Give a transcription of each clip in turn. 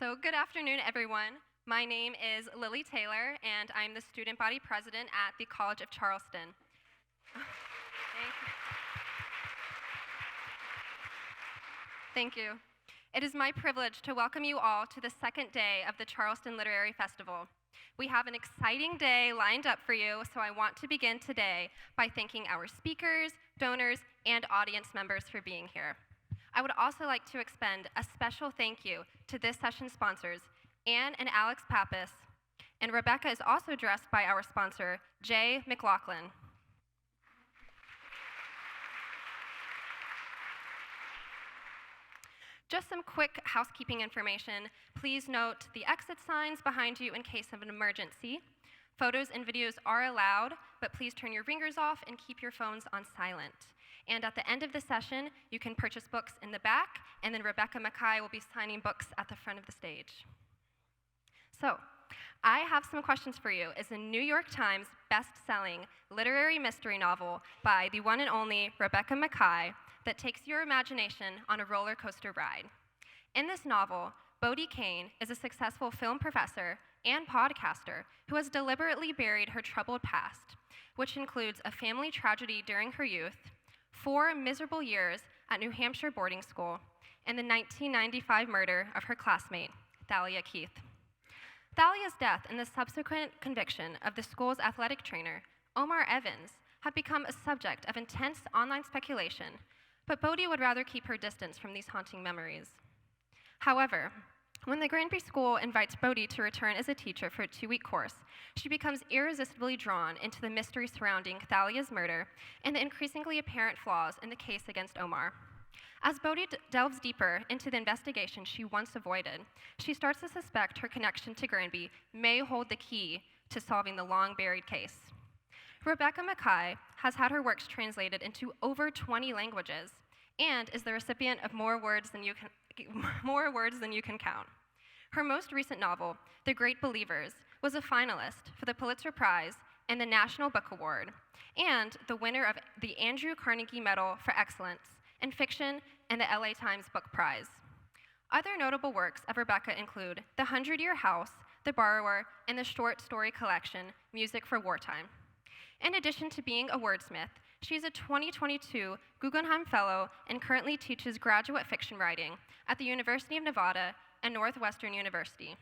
So good afternoon, everyone. My name is Lily Taylor, and I'm the student body president at the College of Charleston. Thank you. It is my privilege to welcome you all to the second day of the Charleston Literary Festival. We have an exciting day lined up for you, so I want to begin today by thanking our speakers, donors, and audience members for being here. I would also like to extend a special thank you to this session's sponsors, Anne and Alex Pappas, and Rebecca is also dressed by our sponsor, Jay McLaughlin. Just some quick housekeeping information. Please note the exit signs behind you in case of an emergency. Photos and videos are allowed, but please turn your ringers off and keep your phones on silent. And at the end of the session, you can purchase books in the back, and then Rebecca Makkai will be signing books at the front of the stage. So, I have some questions for you. It's a New York Times best-selling literary mystery novel by the one and only Rebecca Makkai that takes your imagination on a roller coaster ride. In this novel, Bodie Kane is a successful film professor and podcaster who has deliberately buried her troubled past, which includes a family tragedy during her youth, 4 miserable years at New Hampshire boarding school, and the 1995 murder of her classmate, Thalia Keith. Thalia's death and the subsequent conviction of the school's athletic trainer, Omar Evans, have become a subject of intense online speculation, but Bodie would rather keep her distance from these haunting memories. However, when the Granby School invites Bodie to return as a teacher for a 2-week course, she becomes irresistibly drawn into the mystery surrounding Thalia's murder and the increasingly apparent flaws in the case against Omar. As Bodie delves deeper into the investigation she once avoided, she starts to suspect her connection to Granby may hold the key to solving the long-buried case. Rebecca Makkai has had her works translated into over 20 languages and is the recipient of more words than you can count. Her most recent novel, The Great Believers, was a finalist for the Pulitzer Prize and the National Book Award, and the winner of the Andrew Carnegie Medal for Excellence in Fiction and the LA Times Book Prize. Other notable works of Rebecca include The 100-Year House, The Borrower, and the short story collection, Music for Wartime. In addition to being a wordsmith, she's a 2022 Guggenheim Fellow and currently teaches graduate fiction writing at the University of Nevada and Northwestern University.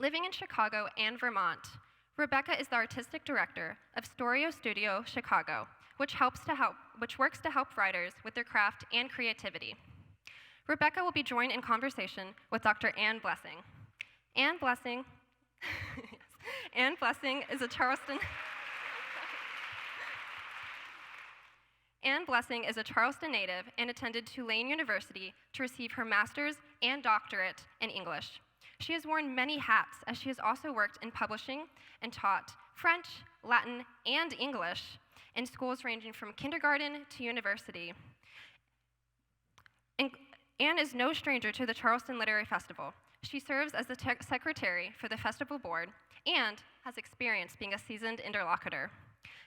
Living in Chicago and Vermont, Rebecca is the artistic director of StoryStudio Chicago, which works to help writers with their craft and creativity. Rebecca will be joined in conversation with Dr. Anne Blessing. Anne Blessing is a Charleston native and attended Tulane University to receive her master's and doctorate in English. She has worn many hats as she has also worked in publishing and taught French, Latin, and English in schools ranging from kindergarten to university. Anne is no stranger to the Charleston Literary Festival. She serves as the secretary for the festival board and has experience being a seasoned interlocutor.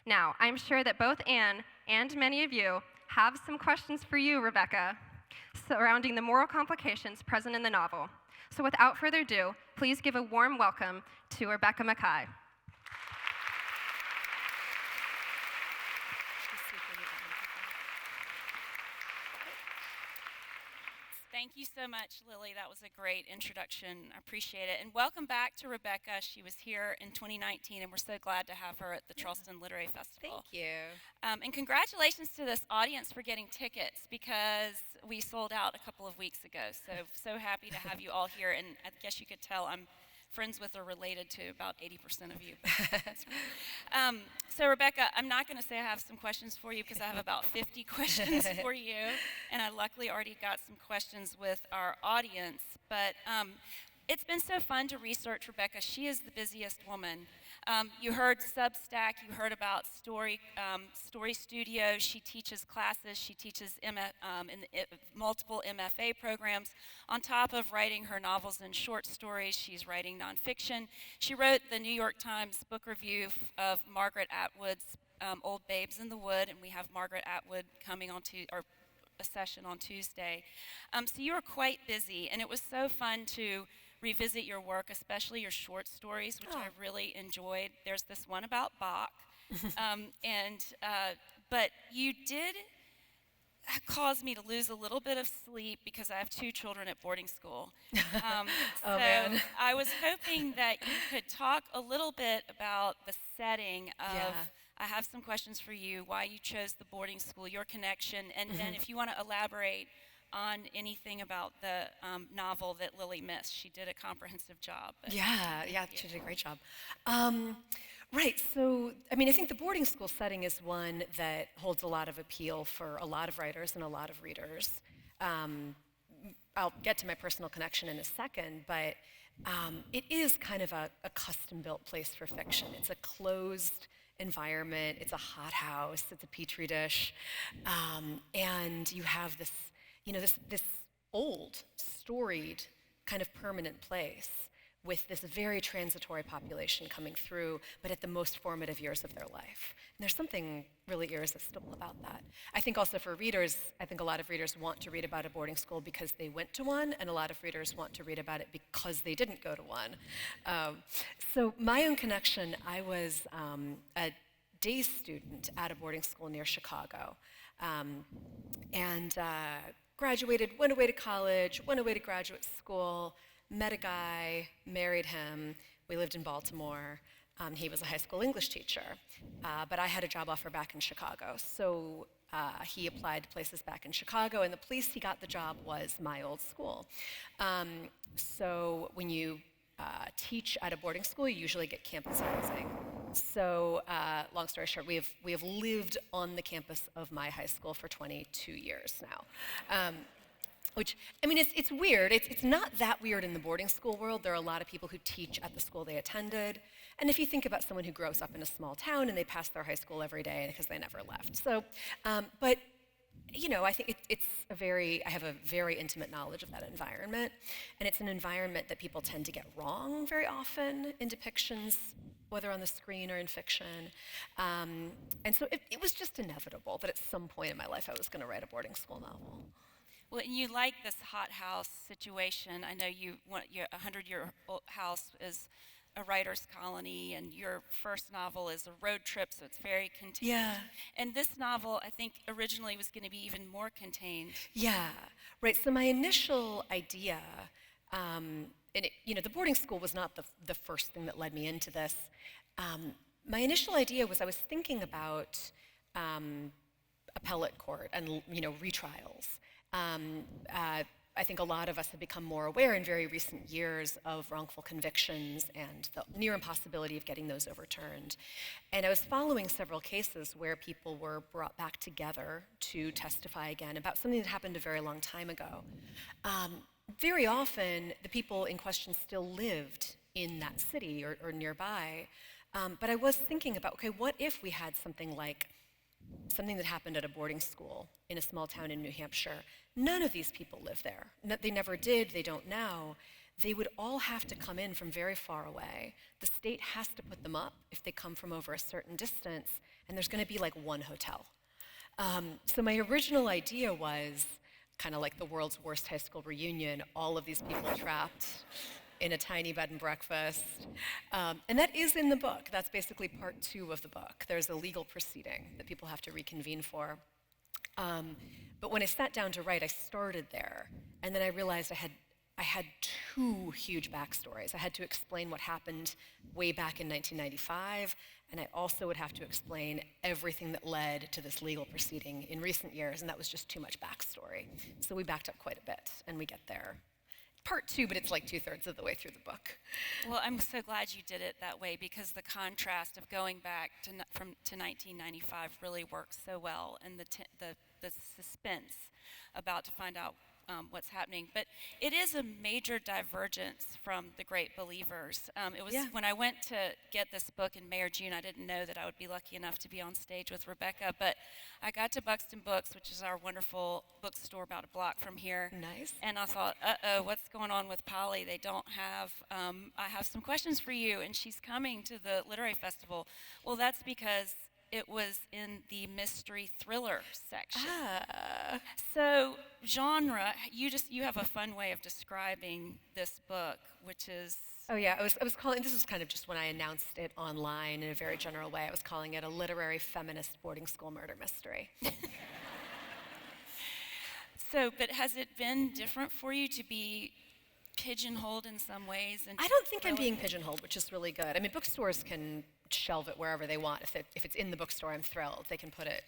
Now, I'm sure that both Anne and many of you have some questions for you, Rebecca, surrounding the moral complications present in the novel. So without further ado, please give a warm welcome to Rebecca Makkai. Thank you so much, Lily. That was a great introduction. I appreciate it. And welcome back to Rebecca. She was here in 2019, and we're so glad to have her at the Charleston Literary Festival. Thank you. And congratulations to this audience for getting tickets, because we sold out a couple of weeks ago. So happy to have you all here. And I guess you could tell I'm friends with or related to about 80% of you. So Rebecca, I'm not going to say I have some questions for you because I have about 50 questions for you, and I luckily already got some questions with our audience, but it's been so fun to research Rebecca. She is the busiest woman. You heard Substack, you heard about StoryStudio. She teaches classes, she teaches multiple MFA programs. On top of writing her novels and short stories, she's writing nonfiction. She wrote the New York Times book review of Margaret Atwood's Old Babes in the Wood, and we have Margaret Atwood coming on to a session on Tuesday. So you were quite busy, and it was so fun to revisit your work, especially your short stories, which I really enjoyed. There's this one about Bach, but you did caused me to lose a little bit of sleep because I have 2 children at boarding school. So man. I was hoping that you could talk a little bit about the setting of, I have some questions for you, why you chose the boarding school, your connection, and then if you want to elaborate on anything about the novel that Lily missed. She did a comprehensive job. She did a great job. Right, so, I think the boarding school setting is one that holds a lot of appeal for a lot of writers and a lot of readers. I'll get to my personal connection in a second, but it is kind of a custom-built place for fiction. It's a closed environment, it's a hothouse, it's a petri dish, and you have this, this old, storied, kind of permanent place with this very transitory population coming through, but at the most formative years of their life. And there's something really irresistible about that. I think also for readers, I think a lot of readers want to read about a boarding school because they went to one, and a lot of readers want to read about it because they didn't go to one. So my own connection, I was a day student at a boarding school near Chicago, and graduated, went away to college, went away to graduate school, met a guy, married him. We lived in Baltimore. He was a high school English teacher, but I had a job offer back in Chicago. So he applied to places back in Chicago, and the place he got the job was my old school. So when you teach at a boarding school, you usually get campus housing. So long story short, we have lived on the campus of my high school for 22 years now. Which, it's weird. It's not that weird in the boarding school world. There are a lot of people who teach at the school they attended. And if you think about someone who grows up in a small town and they pass their high school every day because they never left. So, but, I think I have a very intimate knowledge of that environment. And it's an environment that people tend to get wrong very often in depictions, whether on the screen or in fiction. And so it was just inevitable that at some point in my life I was going to write a boarding school novel. Well, and you like this hothouse situation. I know your 100-year-old house is a writer's colony, and your first novel is a road trip, so it's very contained. Yeah. And this novel, I think, originally was going to be even more contained. Yeah, right. So my initial idea, and the boarding school was not the first thing that led me into this. My initial idea was I was thinking about appellate court and retrials. I think a lot of us have become more aware in very recent years of wrongful convictions and the near impossibility of getting those overturned. And I was following several cases where people were brought back together to testify again about something that happened a very long time ago. Very often, the people in question still lived in that city or nearby, but I was thinking about, okay, what if we had something that happened at a boarding school in a small town in New Hampshire? None of these people live there. They never did, they don't now. They would all have to come in from very far away. The state has to put them up if they come from over a certain distance, and there's going to be like one hotel. So my original idea was kind of like the world's worst high school reunion, all of these people trapped in a tiny bed and breakfast. And that is in the book. That's basically part 2 of the book. There's a legal proceeding that people have to reconvene for. But when I sat down to write, I started there. And then I realized I had 2 huge backstories. I had to explain what happened way back in 1995, and I also would have to explain everything that led to this legal proceeding in recent years, and that was just too much backstory. So we backed up quite a bit, and we get there. Part 2, but it's like 2/3 of the way through the book. Well, I'm so glad you did it that way, because the contrast of going back to 1995 really works so well, and the suspense about to find out what's happening. But it is a major divergence from The Great Believers. It was when I went to get this book in May or June, I didn't know that I would be lucky enough to be on stage with Rebecca, but I got to Buxton Books, which is our wonderful bookstore about a block from here. Nice. And I thought, what's going on with Polly? They don't have, I have some questions for you, and she's coming to the literary festival. Well, that's because it was in the mystery thriller section. Ah. So genre, you have a fun way of describing this book, which is Oh yeah, I was calling, this was kind of just when I announced it online in a very general way, I was calling it a literary feminist boarding school murder mystery. So, but has it been different for you to be pigeonholed in some ways? And I don't think I'm being pigeonholed, which is really good. I mean, bookstores can shelve it wherever they want. If it's in the bookstore, I'm thrilled. They can put it,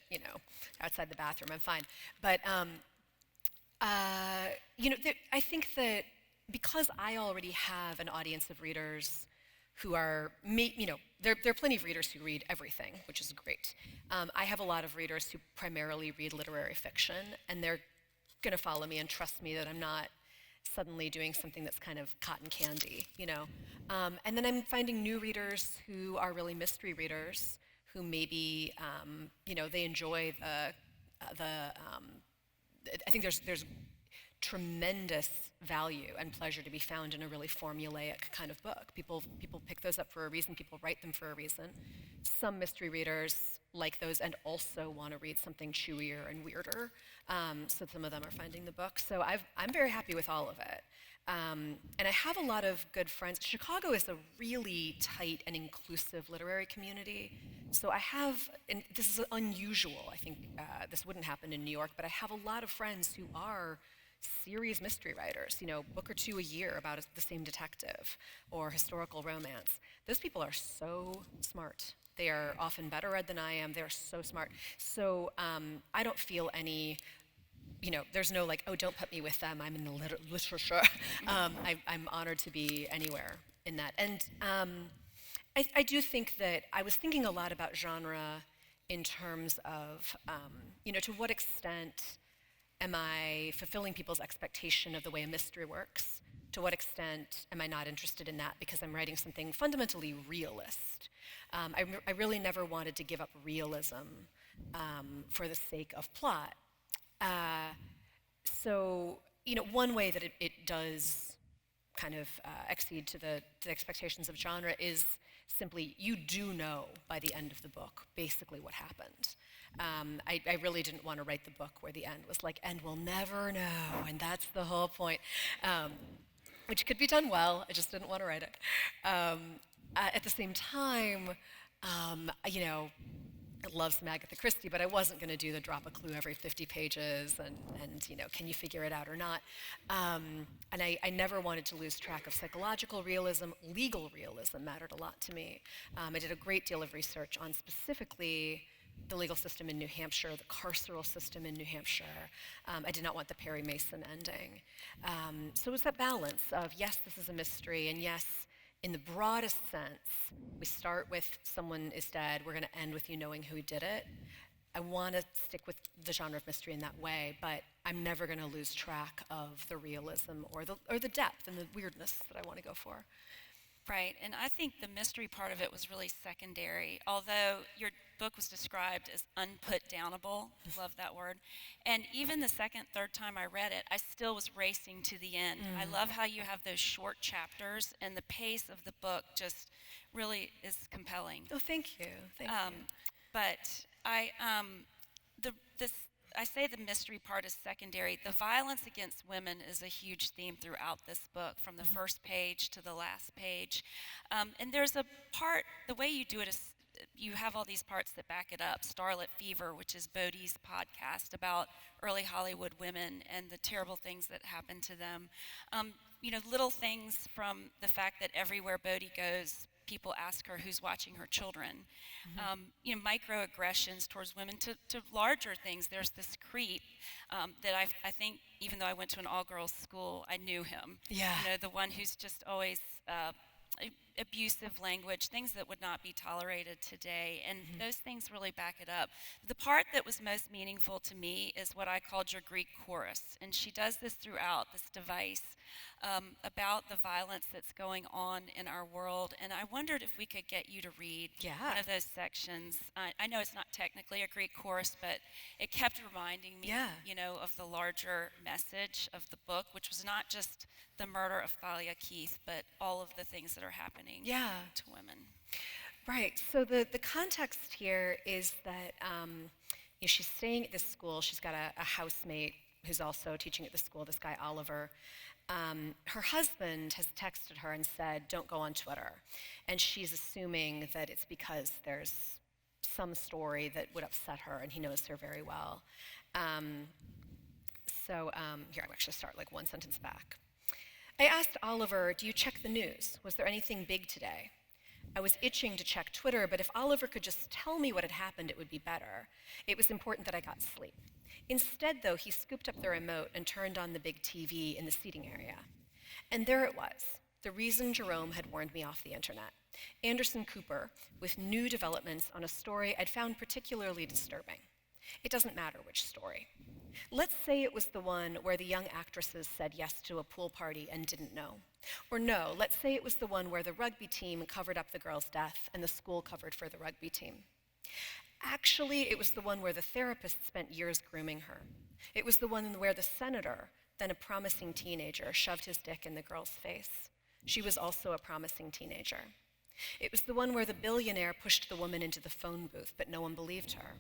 outside the bathroom, I'm fine. But, I think that because I already have an audience of readers who are, there are plenty of readers who read everything, which is great. I have a lot of readers who primarily read literary fiction, and they're going to follow me and trust me that I'm not suddenly doing something that's kind of cotton candy, And then I'm finding new readers who are really mystery readers, who maybe, they enjoy I think there's tremendous value and pleasure to be found in a really formulaic kind of book. People pick those up for a reason. People write them for a reason. Some mystery readers like those and also want to read something chewier and weirder. So some of them are finding the book. So I'm very happy with all of it. And I have a lot of good friends. Chicago is a really tight and inclusive literary community. So I have, and this is unusual, I think this wouldn't happen in New York, but I have a lot of friends who are serious mystery writers, book or two a year about the same detective or historical romance. Those people are so smart. They are often better read than I am. They're so smart. So I don't feel any, there's no like, oh, don't put me with them. I'm in the literature. I'm honored to be anywhere in that. And I do think that I was thinking a lot about genre in terms of, to what extent am I fulfilling people's expectation of the way a mystery works? To what extent am I not interested in that because I'm writing something fundamentally realist? I really never wanted to give up realism for the sake of plot. So, one way that it does kind of accede to the expectations of genre is simply, you do know by the end of the book basically what happened. I really didn't want to write the book where the end was like, and we'll never know, and that's the whole point, which could be done well. I just didn't want to write it. At the same time, I love some Agatha Christie, but I wasn't going to do the drop a clue every 50 pages and can you figure it out or not? And I never wanted to lose track of psychological realism. Legal realism mattered a lot to me. I did a great deal of research on specifically the legal system in New Hampshire, the carceral system in New Hampshire. I did not want the Perry Mason ending. So it was that balance of, yes, this is a mystery, and yes, in the broadest sense, we start with someone is dead, we're going to end with you knowing who did it. I want to stick with the genre of mystery in that way, but I'm never going to lose track of the realism or the depth and the weirdness that I want to go for. Right, and I think the mystery part of it was really secondary, although your book was described as unput-downable. Love that word. And even the second, third time I read it, I still was racing to the end. I love how you have those short chapters, and the pace of the book just really is compelling. Oh, thank you. Thank you. But I say the mystery part is secondary. The violence against women is a huge theme throughout this book, from the first page to the last page. And there's a part, the way you do it is you have all these parts that back it up. Starlit Fever, which is Bodhi's podcast about early Hollywood women and the terrible things that happen to them. Little things from the fact that everywhere Bodhi goes, people ask her who's watching her children. Microaggressions towards women to larger things. There's this creep that I think, even though I went to an all-girls school, I knew him. Yeah. The one who's just always abusive language, things that would not be tolerated today, and those things really back it up. The part that was most meaningful to me is what I called your Greek chorus, and she does this throughout, this device about the violence that's going on in our world, and I wondered if we could get you to read one of those sections. I know it's not technically a Greek chorus, but it kept reminding me, of the larger message of the book, which was not just the murder of Thalia Keith, but all of the things that are happening to women. Right. So the context here is that she's staying at this school. She's got a housemate who's also teaching at the school, this guy Oliver. Her husband has texted her and said, don't go on Twitter. And she's assuming that it's because there's some story that would upset her, and he knows her very well. Here, I'll actually start like one sentence back. I asked Oliver, do you check the news? Was there anything big today? I was itching to check Twitter, but if Oliver could just tell me what had happened, it would be better. It was important that I got sleep. Instead, though, he scooped up the remote and turned on the big TV in the seating area. And there it was, the reason Jerome had warned me off the internet. Anderson Cooper, with new developments on a story I'd found particularly disturbing. It doesn't matter which story. Let's say it was the one where the young actresses said yes to a pool party and didn't know. Or no, let's say it was the one where the rugby team covered up the girl's death and the school covered for the rugby team. Actually, it was the one where the therapist spent years grooming her. It was the one where the senator, then a promising teenager, shoved his dick in the girl's face. She was also a promising teenager. It was the one where the billionaire pushed the woman into the phone booth, but no one believed her.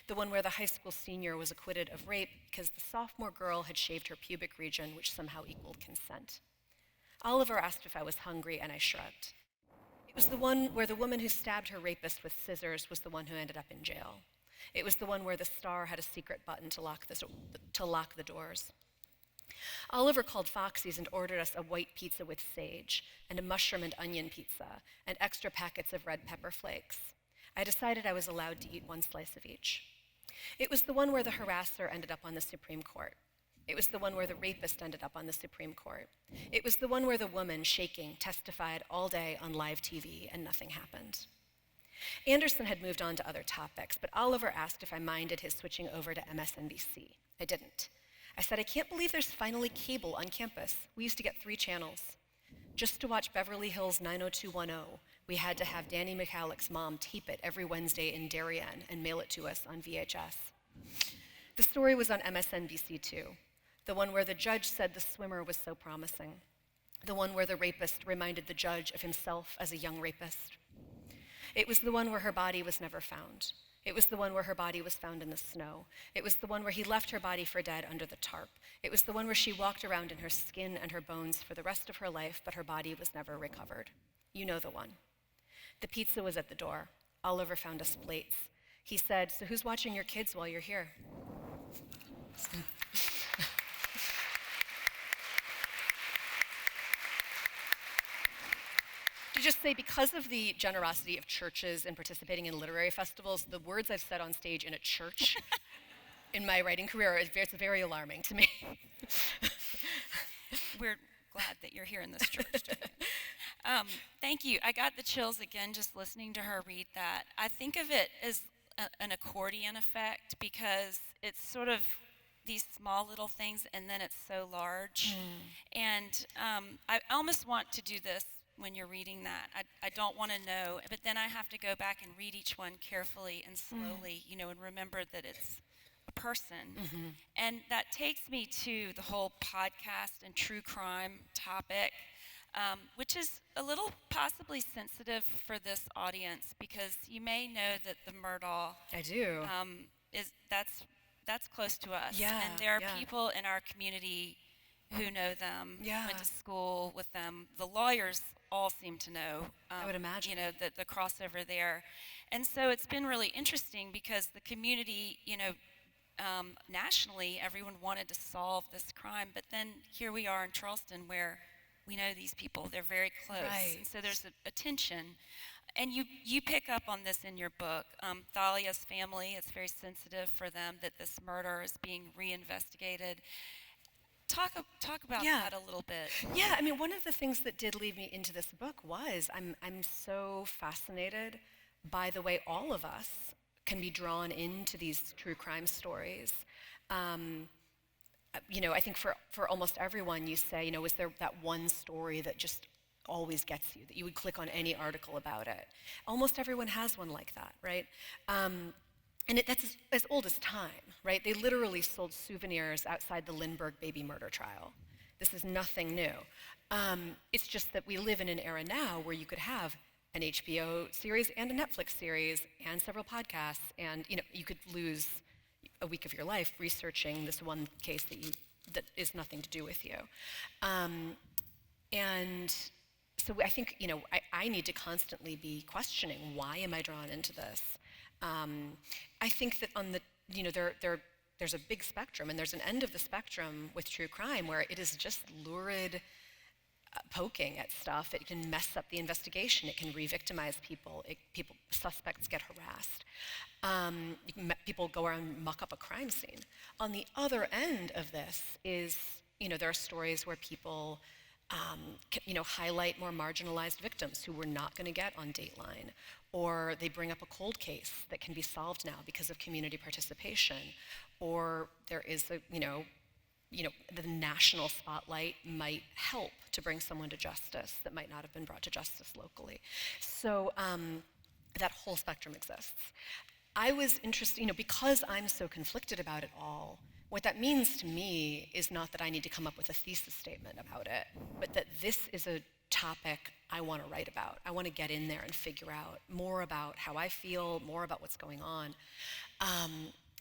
The one where the high school senior was acquitted of rape because the sophomore girl had shaved her pubic region, which somehow equaled consent. Oliver asked if I was hungry, and I shrugged. It was the one where the woman who stabbed her rapist with scissors was the one who ended up in jail. It was the one where the star had a secret button to lock the doors. Oliver called Foxy's and ordered us a white pizza with sage, and a mushroom and onion pizza, and extra packets of red pepper flakes. I decided I was allowed to eat one slice of each. It was the one where the harasser ended up on the Supreme Court. It was the one where the rapist ended up on the Supreme Court. It was the one where the woman, shaking, testified all day on live TV and nothing happened. Anderson had moved on to other topics, but Oliver asked if I minded his switching over to MSNBC. I didn't. I said, I can't believe there's finally cable on campus. We used to get 3 channels. Just to watch Beverly Hills 90210, we had to have Danny McCallick's mom tape it every Wednesday in Darien and mail it to us on VHS. The story was on MSNBC too, the one where the judge said the swimmer was so promising, the one where the rapist reminded the judge of himself as a young rapist. It was the one where her body was never found. It was the one where her body was found in the snow. It was the one where he left her body for dead under the tarp. It was the one where she walked around in her skin and her bones for the rest of her life, but her body was never recovered. You know the one. The pizza was at the door. Oliver found us plates. He said, so who's watching your kids while you're here? To just say, because of the generosity of churches in participating in literary festivals, the words I've said on stage in a church in my writing career, it's very alarming to me. We're glad that you're here in this church today. Thank you. I got the chills again just listening to her read that. I think of it as an accordion effect because it's sort of these small little things and then it's so large. And I almost want to do this when you're reading that. I don't want to know, but then I have to go back and read each one carefully and slowly, and remember that it's a person. And that takes me to the whole podcast and true crime topic, which is a little possibly sensitive for this audience because you may know that the Murdaugh I do. That's close to us. Yeah, and there are yeah. people in our community who know them, Yeah. went to school with them. The lawyers all seem to know. I would imagine. The crossover there. And so it's been really interesting because the community, nationally, everyone wanted to solve this crime. But then here we are in Charleston where we know these people. They're very close. Right. And so there's a tension. And you pick up on this in your book. Thalia's family, it's very sensitive for them that this murder is being reinvestigated. Talk about that a little bit. Yeah, I mean, one of the things that did lead me into this book was I'm so fascinated by the way all of us can be drawn into these true crime stories. I think for almost everyone, you say, is there that one story that just always gets you, that you would click on any article about it? Almost everyone has one like that, right? And that's as old as time, right? They literally sold souvenirs outside the Lindbergh baby murder trial. This is nothing new. It's just that we live in an era now where you could have an HBO series and a Netflix series and several podcasts, and you could lose a week of your life researching this one case that is nothing to do with you. And so I think I need to constantly be questioning, why am I drawn into this? I think that on the there's a big spectrum, and there's an end of the spectrum with true crime where it is just lurid poking at stuff. It can mess up the investigation. It can re-victimize people. Suspects get harassed. People go around and muck up a crime scene. On the other end of this is, there are stories where people highlight more marginalized victims who we're not going to get on Dateline, or they bring up a cold case that can be solved now because of community participation, or there is the national spotlight might help to bring someone to justice that might not have been brought to justice locally. So that whole spectrum exists. I was interested, because I'm so conflicted about it all, what that means to me is not that I need to come up with a thesis statement about it, but that this is a topic I want to write about. I want to get in there and figure out more about how I feel, more about what's going on.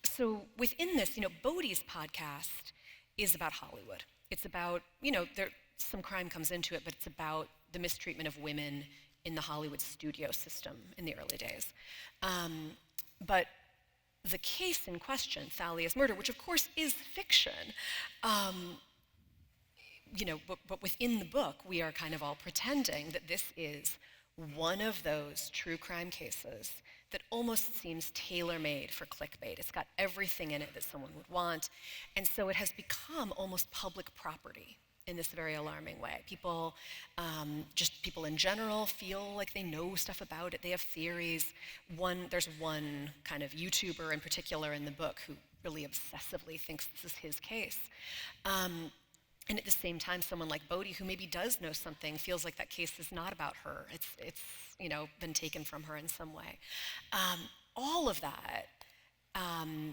So within this, Bodhi's podcast is about Hollywood. It's about, some crime comes into it, but it's about the mistreatment of women in the Hollywood studio system in the early days. But the case in question, Thalia's murder, which of course is fiction, but within the book, we are kind of all pretending that this is one of those true crime cases that almost seems tailor-made for clickbait. It's got everything in it that someone would want, and so it has become almost public property in this very alarming way. People in general feel like they know stuff about it. They have theories. There's one kind of YouTuber in particular in the book who really obsessively thinks this is his case. And at the same time, someone like Bodhi, who maybe does know something, feels like that case is not about her. It's been taken from her in some way. All of that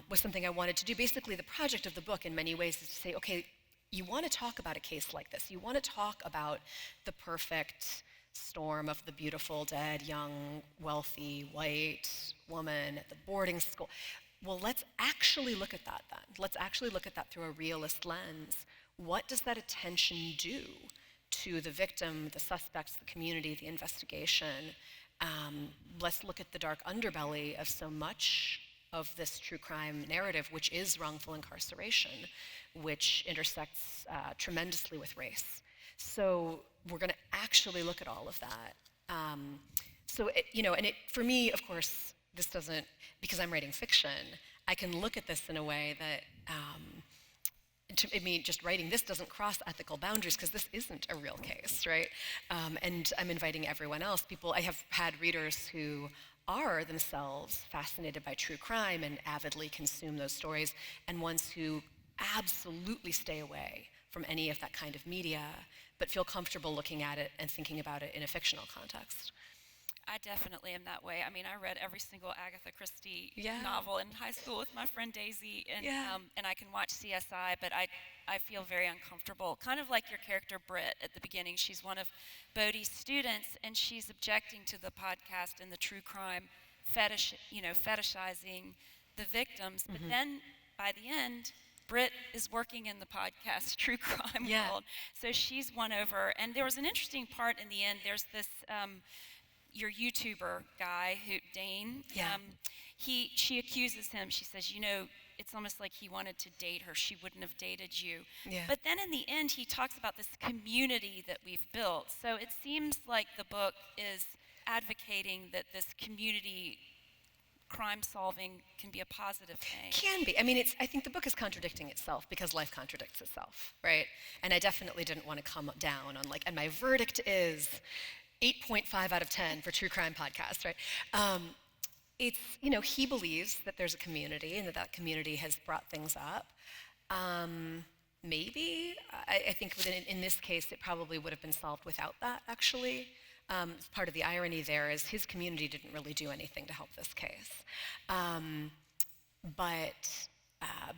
was something I wanted to do. Basically, the project of the book, in many ways, is to say, okay, you want to talk about a case like this. You want to talk about the perfect storm of the beautiful, dead, young, wealthy, white woman at the boarding school. Well, let's actually look at that then. Let's actually look at that through a realist lens. What does that attention do to the victim, the suspects, the community, the investigation? Let's look at the dark underbelly of so much of this true crime narrative, which is wrongful incarceration, which intersects tremendously with race. So we're going to actually look at all of that. For me, of course, this doesn't, because I'm writing fiction, I can look at this in a way that, just writing this doesn't cross ethical boundaries because this isn't a real case, right? And I'm inviting everyone else. I have had readers who are themselves fascinated by true crime and avidly consume those stories, and ones who absolutely stay away from any of that kind of media, but feel comfortable looking at it and thinking about it in a fictional context. I definitely am that way. I mean, I read every single Agatha Christie novel in high school with my friend Daisy, and I can watch CSI, but I feel very uncomfortable. Kind of like your character Britt at the beginning. She's one of Bodhi's students, and she's objecting to the podcast and the true crime fetishizing the victims. Mm-hmm. But then by the end, Britt is working in the podcast true crime world, so she's won over. And there was an interesting part in the end. There's this. Your YouTuber guy, Dane, she accuses him. She says, it's almost like he wanted to date her. She wouldn't have dated you. Yeah. But then in the end, he talks about this community that we've built. So it seems like the book is advocating that this community crime solving can be a positive thing. Can be. I mean, I think the book is contradicting itself because life contradicts itself, right? And I definitely didn't want to come down on and my verdict is 8.5 out of 10 for true crime podcast, right? He believes that there's a community and that community has brought things up. Maybe. I think in this case, it probably would have been solved without that, actually. Part of the irony there is his community didn't really do anything to help this case. But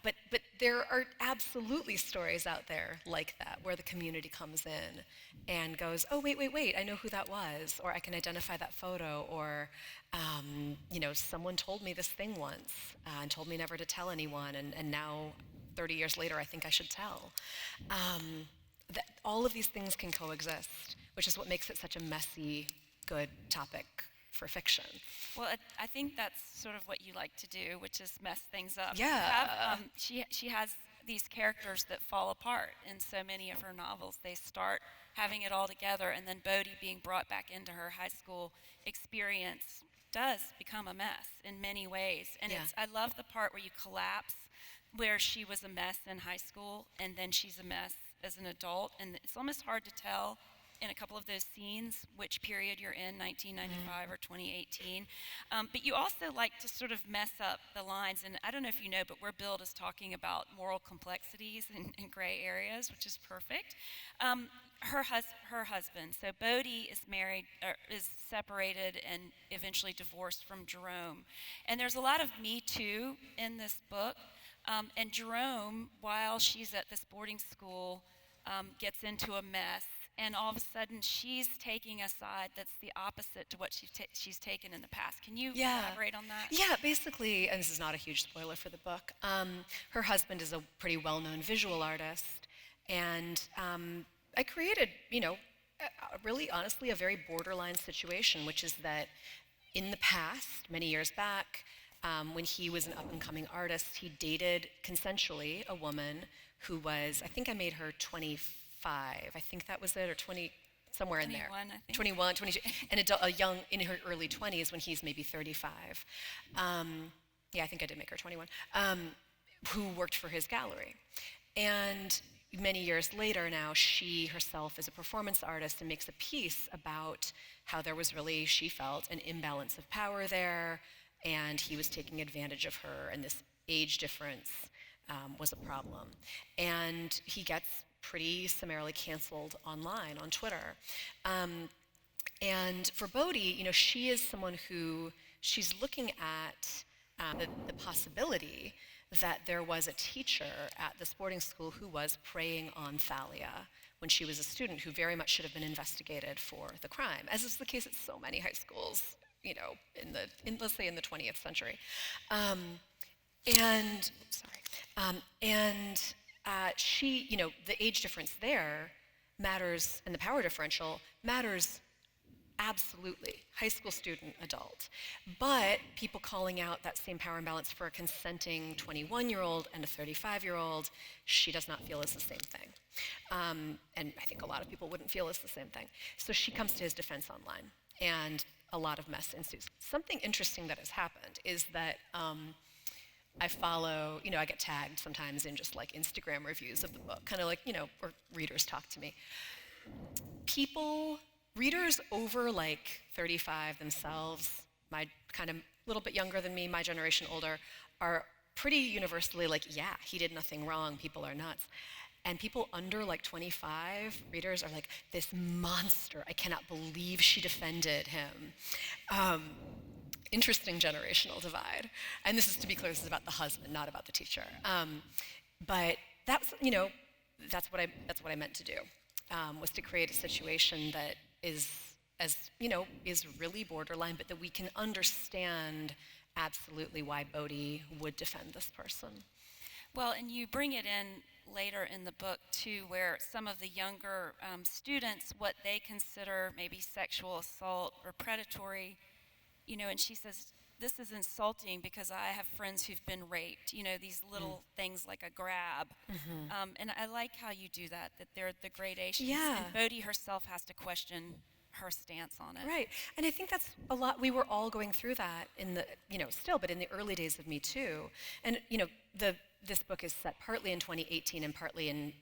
but there are absolutely stories out there like that, where the community comes in and goes, oh, wait, I know who that was, or I can identify that photo, or someone told me this thing once and told me never to tell anyone, and now 30 years later I think I should tell. That all of these things can coexist, which is what makes it such a messy, good topic for fiction. Well, I think that's sort of what you like to do, which is mess things up. Yeah. She has these characters that fall apart in so many of her novels. They start having it all together, and then Bodhi being brought back into her high school experience does become a mess in many ways. And I love the part where you collapse, where she was a mess in high school, and then she's a mess as an adult, and it's almost hard to tell in a couple of those scenes which period you're in, 1995 or 2018. But you also like to sort of mess up the lines, and I don't know if you know, but we're billed as talking about moral complexities and gray areas, which is perfect. Her husband, so Bodhi is married, or is separated and eventually divorced from Jerome. And there's a lot of Me Too in this book. And Jerome, while she's at this boarding school, gets into a mess, and all of a sudden she's taking a side that's the opposite to what she's taken in the past. Can you elaborate on that? Yeah, basically, and this is not a huge spoiler for the book, her husband is a pretty well-known visual artist, and I created, really honestly a very borderline situation, which is that in the past, many years back, when he was an up-and-coming artist, he dated consensually a woman who was, I think I made her 25, I think that was it, or 20, somewhere in there. 21, I think. 21, 22, and a young, in her early 20s when he's maybe 35. I think I did make her 21, who worked for his gallery. And many years later now, she herself is a performance artist and makes a piece about how there was really, she felt, an imbalance of power there, and he was taking advantage of her, and this age difference was a problem. And he gets pretty summarily canceled online, on Twitter. And for Bodhi, she is someone who, she's looking at the possibility that there was a teacher at this boarding school who was preying on Thalia when she was a student, who very much should have been investigated for the crime, as is the case at so many high schools, let's say in the 20th century. She, the age difference there matters, and the power differential matters absolutely, high school student, adult. But people calling out that same power imbalance for a consenting 21-year-old and a 35-year-old, she does not feel is the same thing. And I think a lot of people wouldn't feel is the same thing. So she comes to his defense online, and a lot of mess ensues. Something interesting that has happened is that I follow, I get tagged sometimes in just like Instagram reviews of the book, kind of like, or readers talk to me. Readers over like 35 themselves, my kind of little bit younger than me, my generation older, are pretty universally like, yeah, he did nothing wrong, people are nuts. And people under like 25, readers, are like, this monster, I cannot believe she defended him. Interesting generational divide. And this is, to be clear, this is about the husband, not about the teacher. But that's, that's what I meant to do, was to create a situation that is really borderline, but that we can understand absolutely why Bodhi would defend this person. Well, and you bring it in later in the book, too, where some of the younger students, what they consider maybe sexual assault or predatory, and she says, this is insulting because I have friends who've been raped, these little things like a grab. Mm-hmm. And I like how you do that there are the gradations. Yeah. And Bodhi herself has to question her stance on it. Right, and I think that's a lot, we were all going through that in the, still, but in the early days of Me Too. And, this book is set partly in 2018 and partly in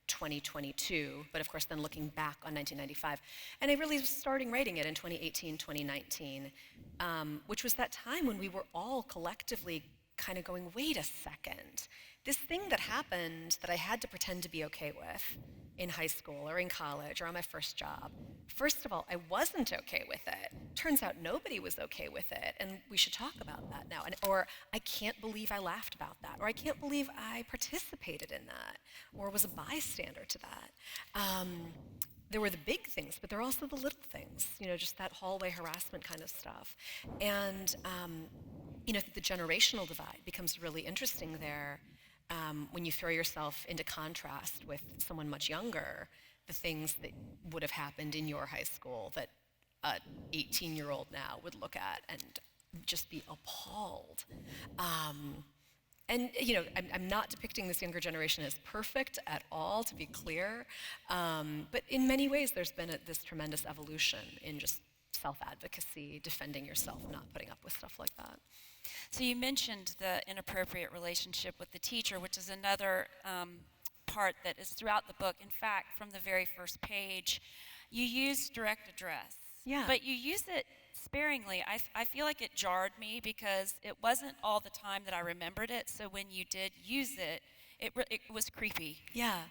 2022, but of course then looking back on 1995. And I really was starting writing it in 2018, 2019, which was that time when we were all collectively kind of going, wait a second, this thing that happened that I had to pretend to be okay with in high school or in college or on my first job. First of all, I wasn't okay with it. Turns out nobody was okay with it, and we should talk about that now. Or I can't believe I laughed about that, or I can't believe I participated in that, or was a bystander to that. There were the big things, but there are also the little things, just that hallway harassment kind of stuff. And, the generational divide becomes really interesting there when you throw yourself into contrast with someone much younger, the things that would have happened in your high school that an 18-year-old now would look at and just be appalled. And I'm not depicting this younger generation as perfect at all, to be clear, but in many ways there's been this tremendous evolution in just self-advocacy, defending yourself, not putting up with stuff like that. So you mentioned the inappropriate relationship with the teacher, which is another part that is throughout the book. In fact, from the very first page, you use direct address. Yeah. But you use it sparingly. I feel like it jarred me because it wasn't all the time that I remembered it, so when you did use it, it was creepy. Yeah,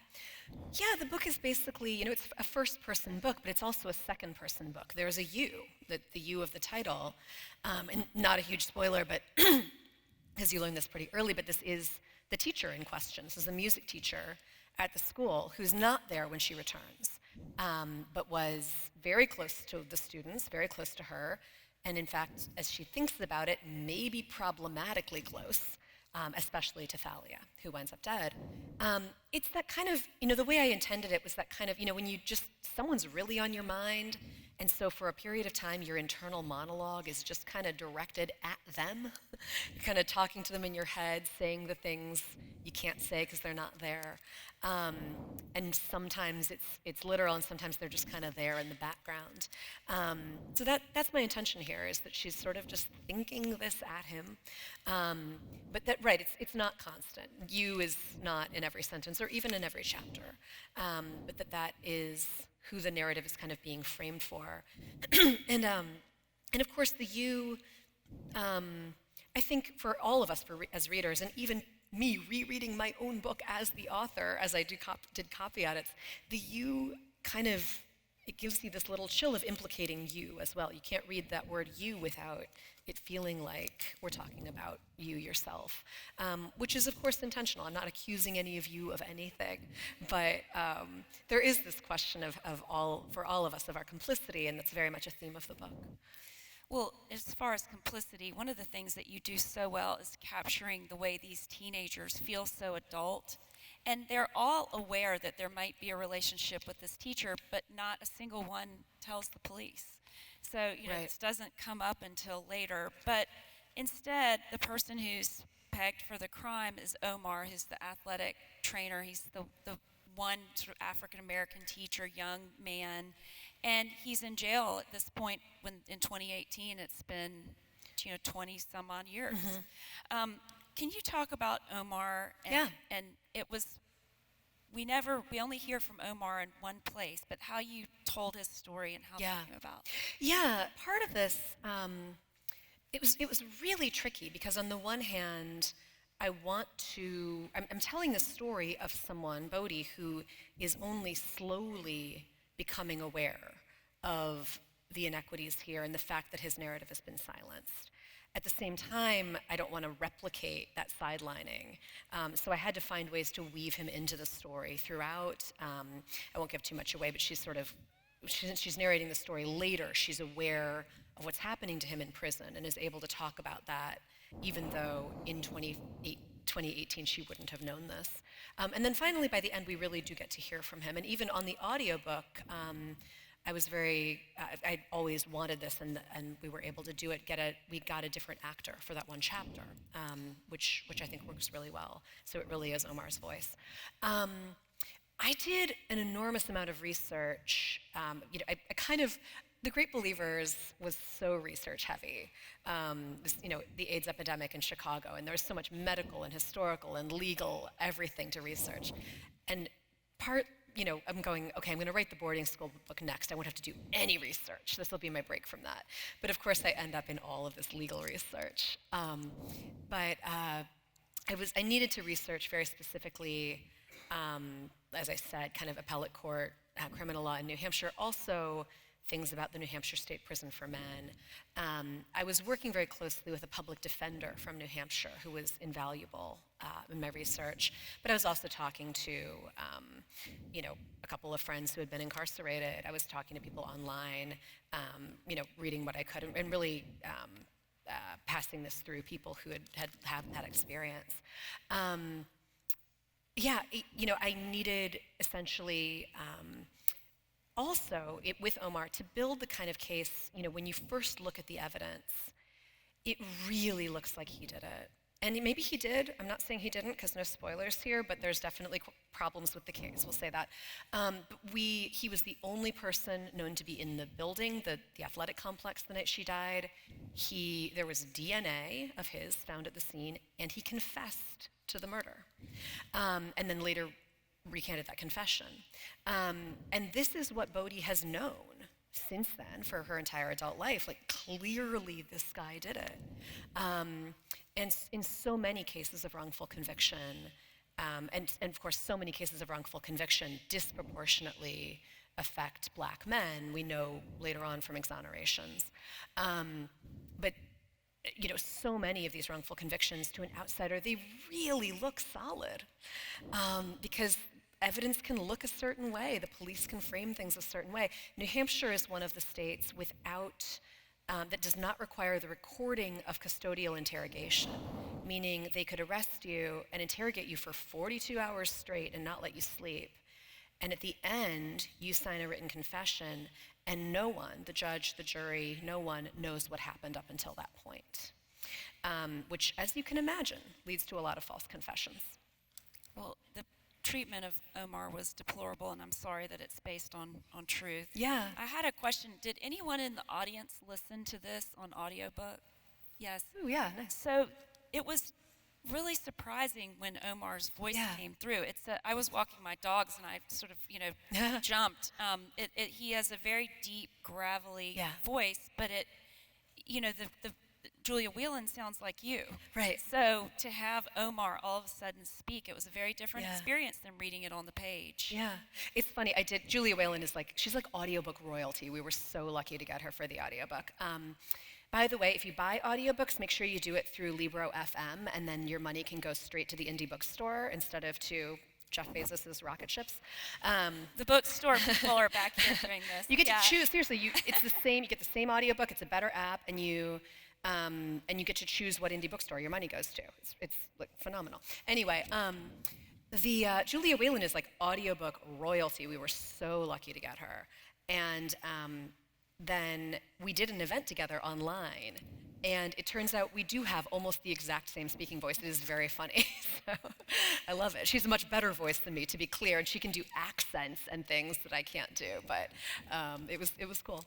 the book is basically, it's a first-person book, but it's also a second-person book. There's a you, the you of the title, and not a huge spoiler, but because you learned this pretty early, but this is the teacher in question. This is a music teacher at the school who's not there when she returns, but was very close to the students, very close to her, and in fact, as she thinks about it, maybe problematically close. Especially to Thalia, who winds up dead. It's that kind of, the way I intended it was that kind of, when someone's really on your mind, and so for a period of time, your internal monologue is just kind of directed at them. You're kind of talking to them in your head, saying the things you can't say because they're not there. And sometimes it's literal, and sometimes they're just kind of there in the background. So that's my intention here, is that she's sort of just thinking this at him. But that, right, it's not constant. You is not in every sentence or even in every chapter. But that is who the narrative is kind of being framed for. And of course, the you, I think for all of us as readers, and even me rereading my own book as the author, as I did copy edits, the you kind of, it gives you this little chill of implicating you as well. You can't read that word you without it feeling like we're talking about you yourself, which is of course intentional. I'm not accusing any of you of anything, but there is this question for all of us of our complicity, and that's very much a theme of the book. Well, as far as complicity, one of the things that you do so well is capturing the way these teenagers feel so adult. And they're all aware that there might be a relationship with this teacher, but not a single one tells the police. So, Right. This doesn't come up until later. But instead, the person who's pegged for the crime is Omar, who's the athletic trainer. He's the one sort of African-American teacher, young man. And he's in jail at this point when in 2018. It's been 20 some odd years. Mm-hmm. Can you talk about Omar? And it was, we only hear from Omar in one place, but how you told his story and how that came about. Yeah, part of this, it was really tricky because on the one hand, I'm telling the story of someone, Bodhi, who is only slowly becoming aware of the inequities here and the fact that his narrative has been silenced. At the same time, I don't want to replicate that sidelining, so I had to find ways to weave him into the story throughout. I won't give too much away, but she's narrating the story later. She's aware of what's happening to him in prison and is able to talk about that, even though in 2018 she wouldn't have known this. And then finally, by the end, we really do get to hear from him. And even on the audiobook, I was I'd always wanted this, and we were able to do it. We got a different actor for that one chapter, which I think works really well. So it really is Omar's voice. I did an enormous amount of research. The Great Believers was so research heavy. The AIDS epidemic in Chicago, and there was so much medical and historical and legal, everything to research. And I'm going, okay, I'm going to write the boarding school book next. I won't have to do any research. This will be my break from that. But of course, I end up in all of this legal research. I needed to research very specifically as I said, kind of appellate court criminal law in New Hampshire, also things about the New Hampshire State Prison for Men. I was working very closely with a public defender from New Hampshire who was invaluable in my research, but I was also talking to, a couple of friends who had been incarcerated. I was talking to people online, reading what I could, and really passing this through people who had that experience. I needed essentially also, with Omar, to build the kind of case, when you first look at the evidence, it really looks like he did it. And maybe he did. I'm not saying he didn't, because no spoilers here, but there's definitely problems with the case, we'll say that. He was the only person known to be in the building, the athletic complex, the night she died. There was DNA of his found at the scene, and he confessed to the murder. And then later recanted that confession. And this is what Bodhi has known since then for her entire adult life. Like, clearly this guy did it. And in so many cases of wrongful conviction, and of course so many cases of wrongful conviction disproportionately affect black men, we know later on from exonerations. But so many of these wrongful convictions to an outsider, they really look solid, because evidence can look a certain way. The police can frame things a certain way. New Hampshire is one of the states that does not require the recording of custodial interrogation, meaning they could arrest you and interrogate you for 42 hours straight and not let you sleep. And at the end, you sign a written confession, and no one, the judge, the jury, no one knows what happened up until that point, which, as you can imagine, leads to a lot of false confessions. Well, the treatment of Omar was deplorable, and I'm sorry that it's based on truth. Yeah. I had a question. Did anyone in the audience listen to this on audiobook? Yes. Oh, yeah, nice. So it was really surprising when Omar's voice came through. I was walking my dogs, and I sort of, jumped. He has a very deep, gravelly voice, but the Julia Whelan sounds like you. Right. So to have Omar all of a sudden speak, it was a very different experience than reading it on the page. Yeah. It's funny, Julia Whelan she's like audiobook royalty. We were so lucky to get her for the audiobook. By the way, if you buy audiobooks, make sure you do it through Libro FM, and then your money can go straight to the indie bookstore instead of to Jeff Bezos' rocket ships. The bookstore people are back here doing this. You get to choose, seriously, it's the same, you get the same audiobook, it's a better app, and you get to choose what indie bookstore your money goes to. It's like phenomenal. Anyway, the Julia Whelan is like audiobook royalty. We were so lucky to get her. And then we did an event together online, and it turns out we do have almost the exact same speaking voice. It is very funny. So I love it. She's a much better voice than me, to be clear, and she can do accents and things that I can't do, but it was cool.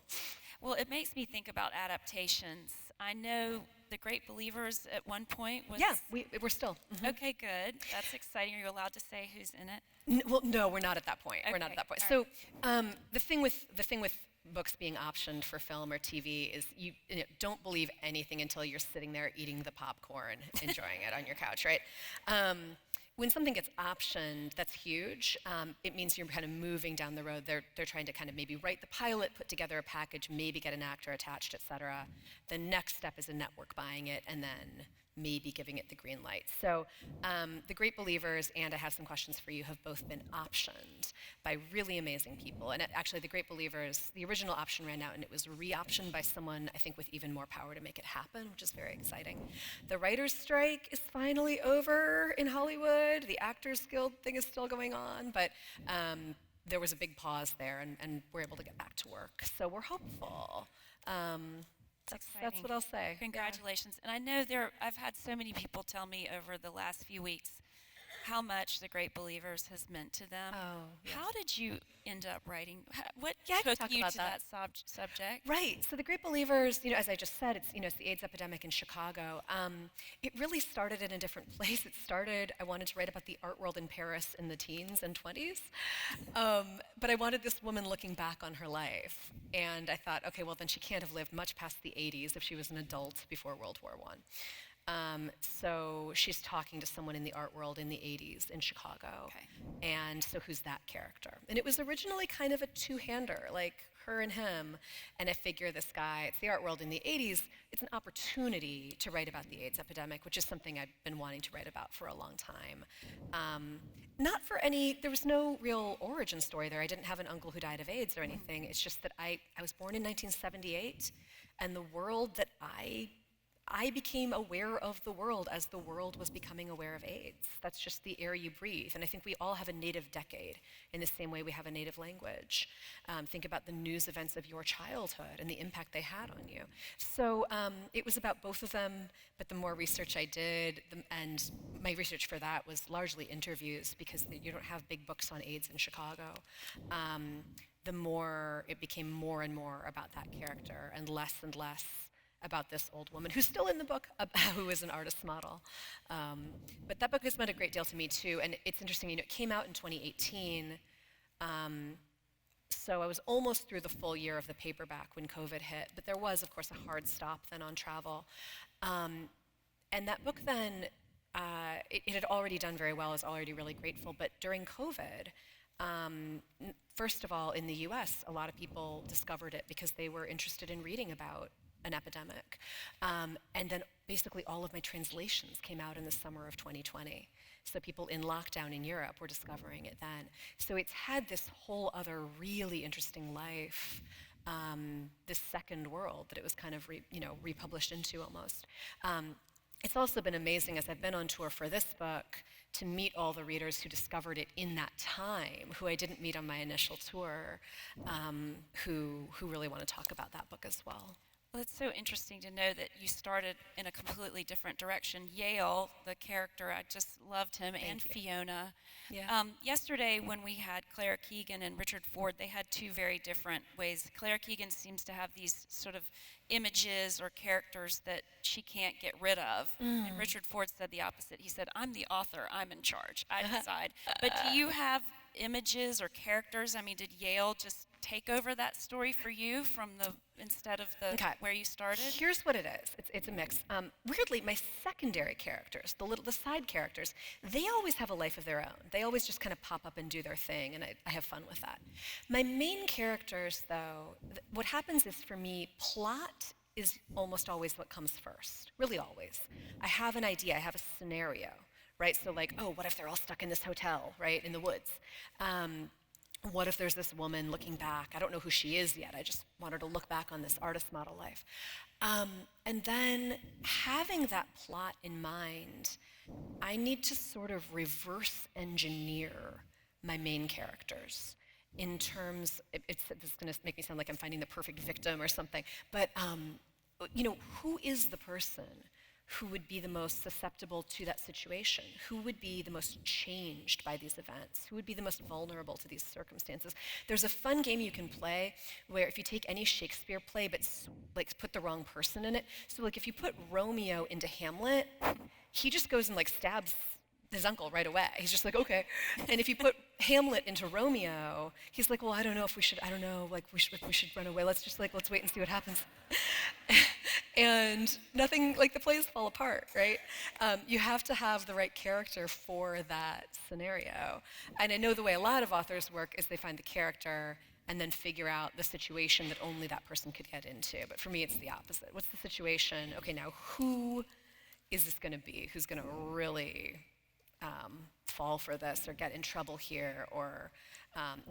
Well, it makes me think about adaptations. I know The Great Believers at one point was... Yeah, we're still. Mm-hmm. Okay, good. That's exciting. Are you allowed to say who's in it? Well, no, we're not at that point. Okay, we're not at that point. Right. So the thing with books being optioned for film or TV is you don't believe anything until you're sitting there eating the popcorn, enjoying it on your couch, right? When something gets optioned, that's huge. It means you're kind of moving down the road. They're trying to kind of maybe write the pilot, put together a package, maybe get an actor attached, et cetera. The next step is a network buying it, and then maybe giving it the green light. So The Great Believers and I Have Some Questions for You have both been optioned by really amazing people. And actually, The Great Believers, the original option ran out, and it was re-optioned by someone, I think, with even more power to make it happen, which is very exciting. The writer's strike is finally over in Hollywood. The Actors Guild thing is still going on, but there was a big pause there, and we're able to get back to work. So we're hopeful. That's what I'll say. Congratulations. Yeah. And I know I've had so many people tell me over the last few weeks how much The Great Believers has meant to them. Oh, yes. How did you end up writing? What I can took talk you about to that subject? Right. So The Great Believers, as I just said, it's the AIDS epidemic in Chicago. It really started in a different place. I wanted to write about the art world in Paris in the teens and 20s. But I wanted this woman looking back on her life. And I thought, okay, well, then she can't have lived much past the 80s if she was an adult before World War I. So she's talking to someone in the art world in the 80s in Chicago. Okay. And so who's that character? And it was originally kind of a two-hander, like her and him. And I figure this guy, it's the art world in the 80s, it's an opportunity to write about the AIDS epidemic, which is something I've been wanting to write about for a long time. Not for any, there was no real origin story there. I didn't have an uncle who died of AIDS or anything. It's just that I was born in 1978, and the world that I became aware of the world as the world was becoming aware of AIDS. That's just the air you breathe. And I think we all have a native decade in the same way we have a native language. Think about the news events of your childhood and the impact they had on you. So it was about both of them, but the more research I did, and my research for that was largely interviews, because you don't have big books on AIDS in Chicago. The more it became more and more about that character and less about this old woman who's still in the book, who is an artist model. But that book has meant a great deal to me too, and it's interesting, it came out in 2018, so I was almost through the full year of the paperback when COVID hit, but there was, of course, a hard stop then on travel. And that book then, it had already done very well, I was already really grateful, but during COVID, first of all, in the US, a lot of people discovered it because they were interested in reading about an epidemic. And then basically all of my translations came out in the summer of 2020. So people in lockdown in Europe were discovering it then. So it's had this whole other really interesting life, this second world that it was kind of republished into almost. It's also been amazing as I've been on tour for this book to meet all the readers who discovered it in that time, who I didn't meet on my initial tour, who really want to talk about that book as well. Well, it's so interesting to know that you started in a completely different direction. Yale, the character, I just loved him, and Fiona. Yeah. Yesterday, when we had Claire Keegan and Richard Ford, they had two very different ways. Claire Keegan seems to have these sort of images or characters that she can't get rid of. And Richard Ford said the opposite. He said, I'm the author, I'm in charge, I decide. But do you have images or characters? I mean, did Yale just take over that story for you from instead of where you started? Here's what it is. It's a mix. Weirdly, my secondary characters, the side characters, they always have a life of their own. They always just kind of pop up and do their thing, and I have fun with that. My main characters, though, what happens is, for me, plot is almost always what comes first. Really always. I have an idea. I have a scenario, right? So like, oh, what if they're all stuck in this hotel, right, in the woods? What if there's this woman looking back? I don't know who she is yet. I just want her to look back on this artist model life. And then having that plot in mind, I need to sort of reverse engineer my main characters in terms, this is going to make me sound like I'm finding the perfect victim or something, but who is the person who would be the most susceptible to that situation? Who would be the most changed by these events? Who would be the most vulnerable to these circumstances? There's a fun game you can play where if you take any Shakespeare play but like put the wrong person in it, so like if you put Romeo into Hamlet, he just goes and like stabs his uncle right away. He's just like, okay. And if you put Hamlet into Romeo, he's like, well, I don't know if we should run away. Let's wait and see what happens. And nothing, like the plays fall apart, right? You have to have the right character for that scenario. And I know the way a lot of authors work is they find the character and then figure out the situation that only that person could get into. But for me, it's the opposite. What's the situation? Okay, now who is this going to be? Who's going to really fall for this or get in trouble here? Or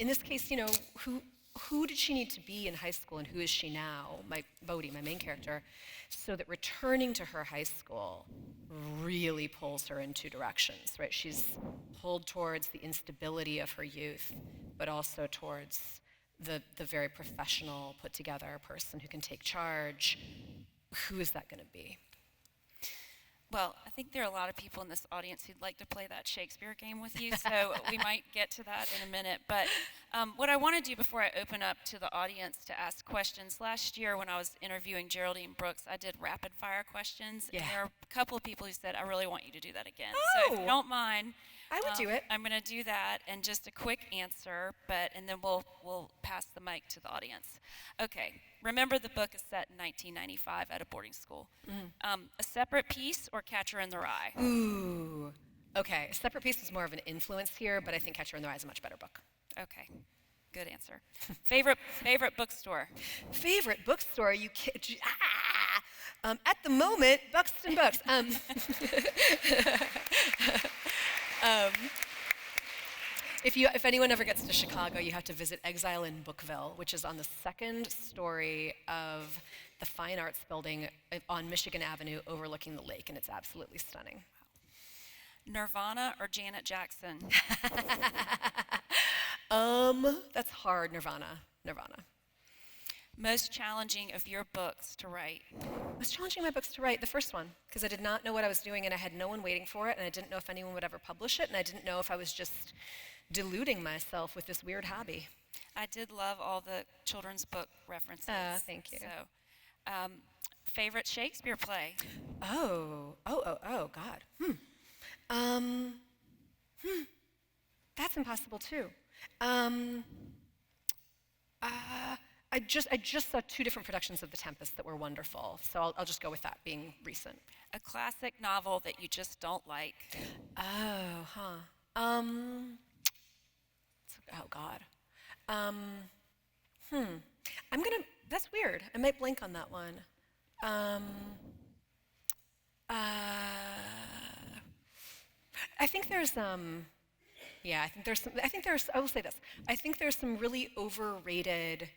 in this case, who did she need to be in high school and who is she now, Bodhi, my main character, so that returning to her high school really pulls her in two directions, right? She's pulled towards the instability of her youth, but also towards the very professional, put-together person who can take charge. Who is that going to be? Well, I think there are a lot of people in this audience who'd like to play that Shakespeare game with you, so we might get to that in a minute. But what I want to do before I open up to the audience to ask questions, last year when I was interviewing Geraldine Brooks, I did rapid-fire questions, and there are a couple of people who said, I really want you to do that again. Oh. So if you don't mind, I would do it. I'm going to do that, and just a quick answer, and then we'll pass the mic to the audience. Okay, remember the book is set in 1995 at a boarding school. A Separate Piece or Catcher in the Rye? Ooh. Okay, A Separate Piece was more of an influence here, but I think Catcher in the Rye is a much better book. Okay, good answer. Favorite bookstore? Favorite bookstore? At the moment, Buxton Books. If anyone ever gets to Chicago, you have to visit Exile in Bookville, which is on the second story of the Fine Arts Building on Michigan Avenue overlooking the lake, and it's absolutely stunning. Nirvana or Janet Jackson? That's hard. Nirvana. Most challenging of your books to write? Most challenging of my books to write, the first one, because I did not know what I was doing, and I had no one waiting for it, and I didn't know if anyone would ever publish it, and I didn't know if I was just deluding myself with this weird hobby. I did love all the children's book references. Thank you. So, favorite Shakespeare play? Oh, God. That's impossible too. I just saw 2 different productions of The Tempest that were wonderful, so I'll just go with that being recent. A classic novel that you just don't like? Oh God. That's weird. I might blank on that one. I think there's I will say this. I think there's some really overrated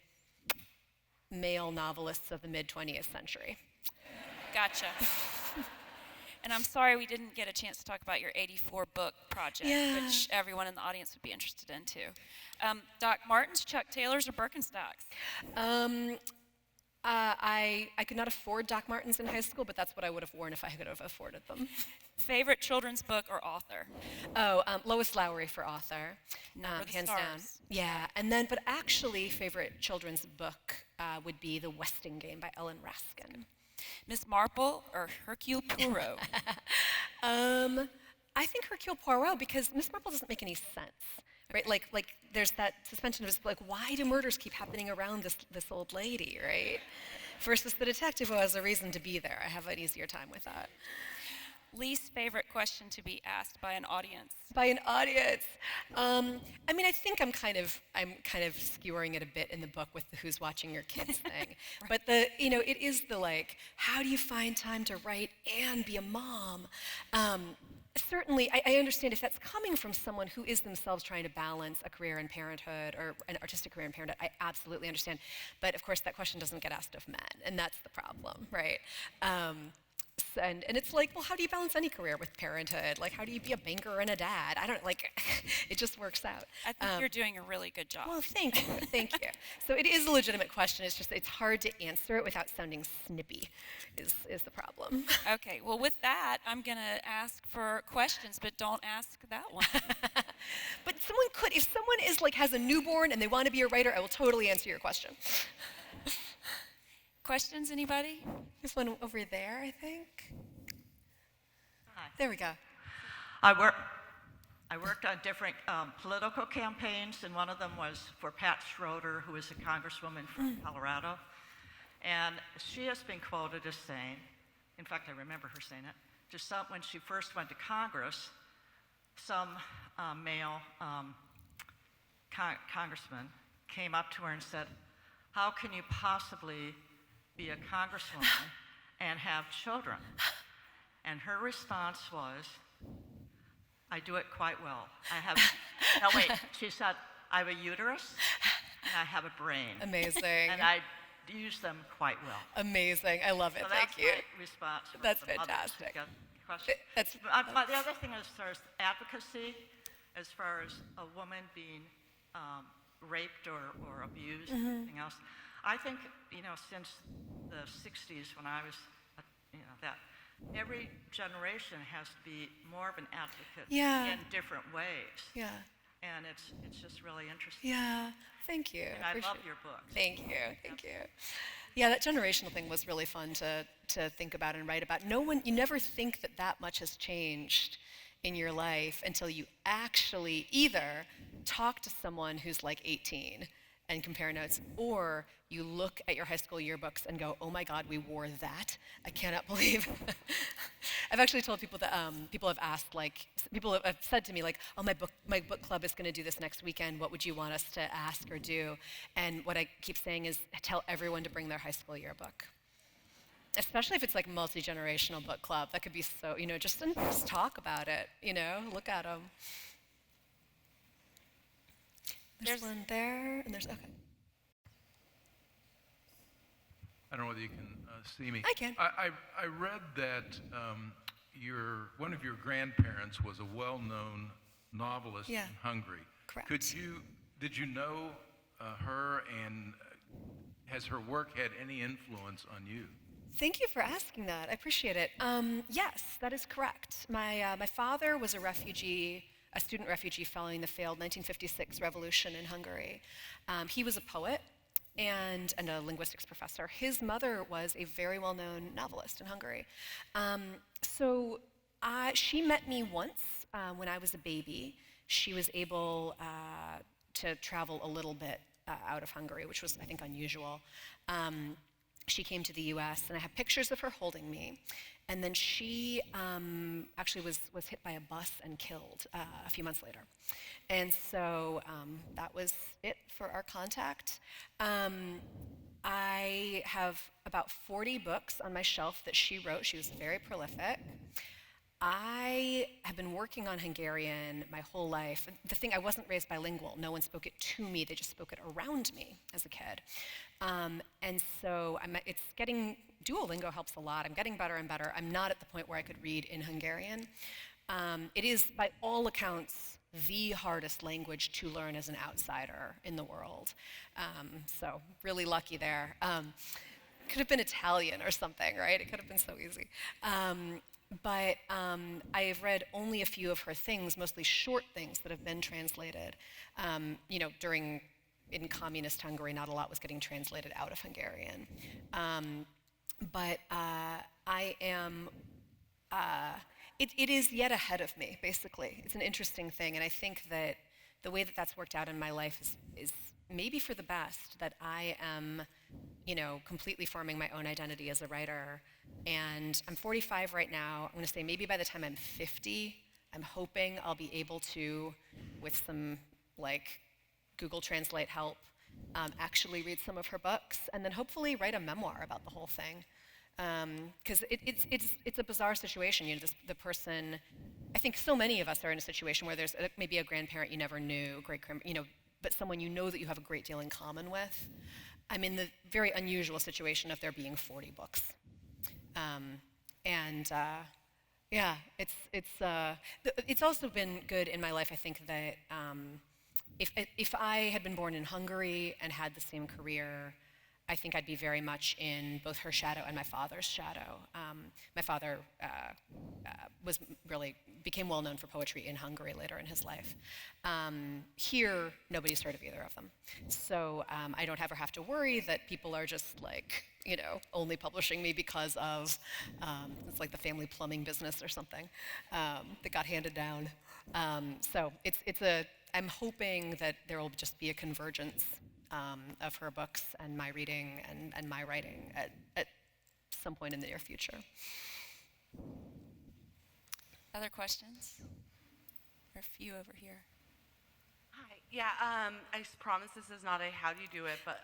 male novelists of the mid-20th century. Gotcha. And I'm sorry we didn't get a chance to talk about your 84 book project, which everyone in the audience would be interested in too. Doc Martens, Chuck Taylors, or Birkenstocks? I could not afford Doc Martens in high school, but that's what I would have worn if I could have afforded them. Favorite children's book or author? Lois Lowry for author, hands down. Yeah, but actually, favorite children's book would be The Westing Game by Ellen Raskin. Miss Marple or Hercule Poirot? I think Hercule Poirot, because Miss Marple doesn't make any sense, right? Like there's that suspension of why do murders keep happening around this old lady, right? Versus the detective who has a reason to be there. I have an easier time with that. Least favorite question to be asked by an audience? By an audience. I think I'm kind of skewering it a bit in the book with the who's watching your kids thing. Right. But it is the how do you find time to write and be a mom? Certainly, I understand if that's coming from someone who is themselves trying to balance a career in parenthood or an artistic career in parenthood, I absolutely understand. But of course, that question doesn't get asked of men, and that's the problem, right? And it's how do you balance any career with parenthood? How do you be a banker and a dad? I don't, it just works out. I think you're doing a really good job. Well, thank you. So it is a legitimate question. It's just, it's hard to answer it without sounding snippy is the problem. Okay, well, with that, I'm going to ask for questions, but don't ask that one. But someone could, if someone has a newborn and they want to be a writer, I will totally answer your question. Questions, anybody? There's one over there, I think. Hi. There we go. I worked on different political campaigns, and one of them was for Pat Schroeder, who is a congresswoman from Colorado. And she has been quoted as saying, in fact, I remember her saying it, when she first went to Congress, some male congressman came up to her and said, "How can you possibly be a congresswoman and have children?" And her response was, "I do it quite well. She said, "I have a uterus and I have a brain." Amazing. And I use them quite well. Amazing. I love it. So Thank you. That's my response. That's fantastic. The other thing as far as advocacy, as far as a woman being raped or abused, anything else, I think, since the 60s when I was, that every generation has to be more of an advocate in different ways. Yeah. And it's just really interesting. Yeah. Thank you. And I love your book. Thank you. Yeah, that generational thing was really fun to think about and write about. You never think that much has changed in your life until you actually either talk to someone who's like 18 and compare notes, or you look at your high school yearbooks and go, oh my God, we wore that? I cannot believe. I've actually told people that people have asked, like, people have said to me, like, oh, my book club is going to do this next weekend. What would you want us to ask or do? And what I keep saying is tell everyone to bring their high school yearbook. Especially if it's like multi-generational book club. That could be so, just talk about it, look at them. There's one there, and there's, okay. I don't know whether you can see me. I can. I read that one of your grandparents was a well-known novelist in Hungary. Correct. Did you know her, and has her work had any influence on you? Thank you for asking that. I appreciate it. Yes, that is correct. My father was a student refugee following the failed 1956 revolution in Hungary. He was a poet and a linguistics professor. His mother was a very well-known novelist in Hungary. So she met me once when I was a baby. She was able to travel a little bit out of Hungary, which was, I think, unusual. She came to the US, and I have pictures of her holding me. And then she actually was hit by a bus and killed a few months later. And so that was it for our contact. I have about 40 books on my shelf that she wrote. She was very prolific. I have been working on Hungarian my whole life. The thing, I wasn't raised bilingual. No one spoke it to me. They just spoke it around me as a kid. And so Duolingo helps a lot. I'm getting better and better. I'm not at the point where I could read in Hungarian. It is, by all accounts, the hardest language to learn as an outsider in the world. So really lucky there. Could have been Italian or something, right? It could have been so easy. But I have read only a few of her things, mostly short things that have been translated. In communist Hungary, not a lot was getting translated out of Hungarian. But I am, it is yet ahead of me, basically. It's an interesting thing, and I think that the way that that's worked out in my life is maybe for the best, that I am, completely forming my own identity as a writer. And I'm 45 right now. I'm going to say maybe by the time I'm 50, I'm hoping I'll be able to, with some Google Translate help, actually read some of her books, and then hopefully write a memoir about the whole thing. Because it's a bizarre situation. The person, I think so many of us are in a situation where there's maybe a grandparent you never knew, but someone you know that you have a great deal in common with. I'm in the very unusual situation of there being 40 books. It's also been good in my life, I think, that if I had been born in Hungary and had the same career, I think I'd be very much in both her shadow and my father's shadow. My father became well known for poetry in Hungary later in his life. Here, nobody's heard of either of them. So I don't ever have to worry that people are just only publishing me because of, it's like the family plumbing business or something that got handed down. So I'm hoping that there will just be a convergence of her books and my reading and my writing at some point in the near future. Other questions? There are a few over here. Hi. Yeah, I promise this is not a how do you do it, but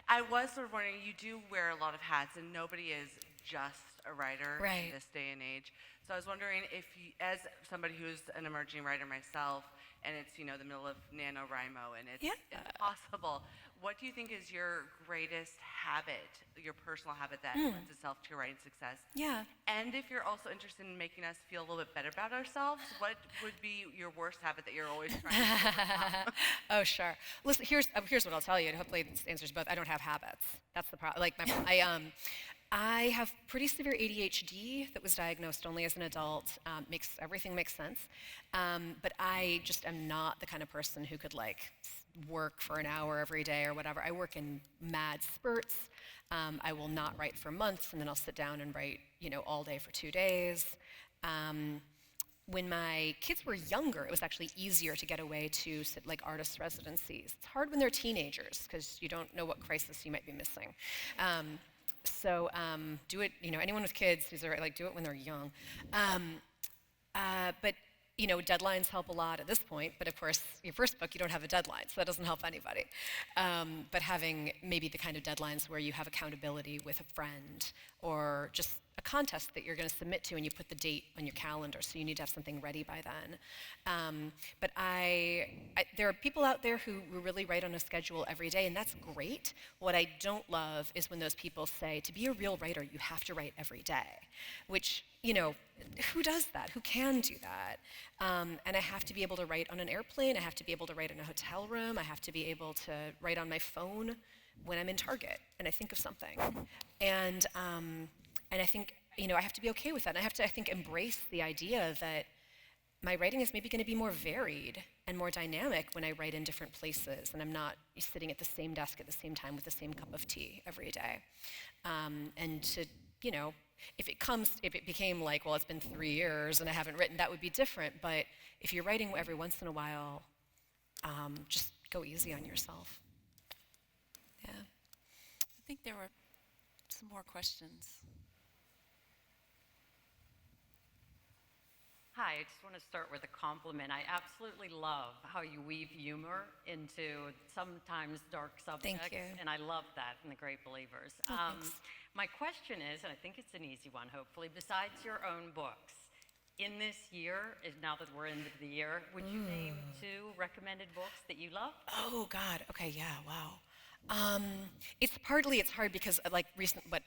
I was sort of wondering, you do wear a lot of hats, and nobody is just a writer in this day and age. So I was wondering if you, as somebody who's an emerging writer myself, and it's, the middle of NaNoWriMo, and it's impossible, what do you think is your greatest habit, your personal habit that lends itself to your writing success? Yeah. And if you're also interested in making us feel a little bit better about ourselves, what would be your worst habit that you're always trying to overcome? Oh, sure. Listen, here's what I'll tell you, and hopefully this answers both. I don't have habits. That's the problem. I have pretty severe ADHD that was diagnosed only as an adult. Everything makes sense. But I just am not the kind of person who could work for an hour every day or whatever. I work in mad spurts. I will not write for months, and then I'll sit down and write, all day for 2 days. when my kids were younger, it was actually easier to get away to like artist residencies. It's hard when they're teenagers because you don't know what crisis you might be missing. So do it, anyone with kids, these are like, do it when they're young. But deadlines help a lot at this point, but of course, your first book, you don't have a deadline, so that doesn't help anybody. But having maybe the kind of deadlines where you have accountability with a friend or just a contest that you're going to submit to and you put the date on your calendar, so you need to have something ready by then. But there are people out there who really write on a schedule every day, and that's great. What I don't love is when those people say, to be a real writer, you have to write every day, which, who does that? Who can do that? And I have to be able to write on an airplane. I have to be able to write in a hotel room. I have to be able to write on my phone when I'm in Target and I think of something. And I think, I have to be okay with that. And I have to, I think, embrace the idea that my writing is maybe going to be more varied and more dynamic when I write in different places, and I'm not sitting at the same desk at the same time with the same cup of tea every day. And to, if it became like, well, it's been 3 years and I haven't written, that would be different. But if you're writing every once in a while, just go easy on yourself. Yeah. I think there were some more questions. Hi, I just want to start with a compliment. I absolutely love how you weave humor into sometimes dark subjects. Thank you. And I love that in The Great Believers. Oh, thanks. My question is, and I think it's an easy one, hopefully, besides your own books, in this year, now that we're into the year, would you name 2 recommended books that you love? Oh, God. Okay, yeah, wow. It's hard because what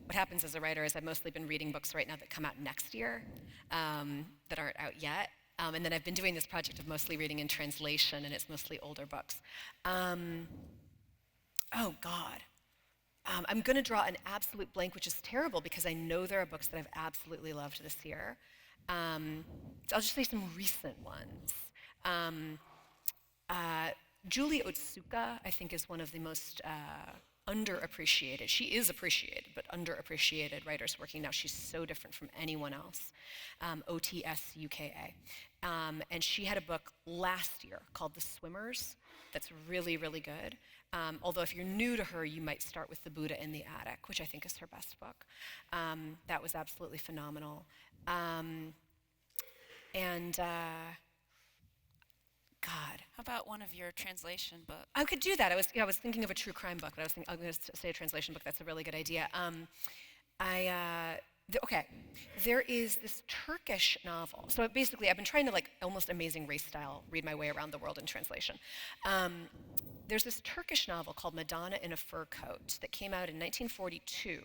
happens as a writer is I've mostly been reading books right now that come out next year that aren't out yet. And then I've been doing this project of mostly reading in translation, and it's mostly older books. Oh, God. I'm going to draw an absolute blank, which is terrible because I know there are books that I've absolutely loved this year. So I'll just say some recent ones. Julie Otsuka, I think, is one of the most underappreciated. She is appreciated, but underappreciated writers working now. She's so different from anyone else. Otsuka. And she had a book last year called The Swimmers that's really, really good. Although if you're new to her, you might start with The Buddha in the Attic, which I think is her best book. That was absolutely phenomenal. God. How about one of your translation books? I could do that. I was thinking of a true crime book, but I was going to say a translation book. That's a really good idea. There is this Turkish novel. So basically, I've been trying to, almost Amazing Race style, read my way around the world in translation. There's this Turkish novel called Madonna in a Fur Coat that came out in 1942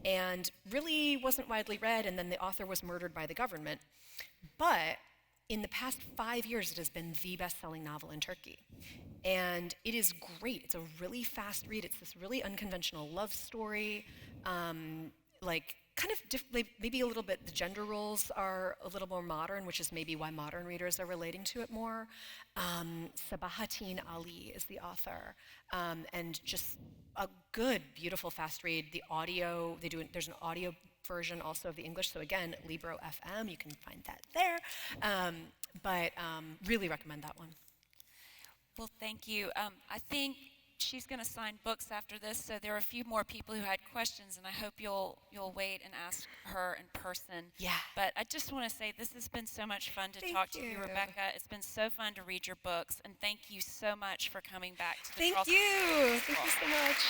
and really wasn't widely read, and then the author was murdered by the government. But in the past 5 years, it has been the best-selling novel in Turkey. And it is great. It's a really fast read. It's this really unconventional love story, maybe a little bit, the gender roles are a little more modern, which is maybe why modern readers are relating to it more. Sabahattin Ali is the author, and just a good, beautiful, fast read. The audio, there's an audio version also of the English, so again, Libro FM, you can find that there. But really recommend that one. Well, thank you. I think she's going to sign books after this, so there are a few more people who had questions, and I hope you'll wait and ask her in person. Yeah. But I just want to say this has been so much fun to talk to you, Rebecca. It's been so fun to read your books, and thank you so much for coming back to the Thank you so much.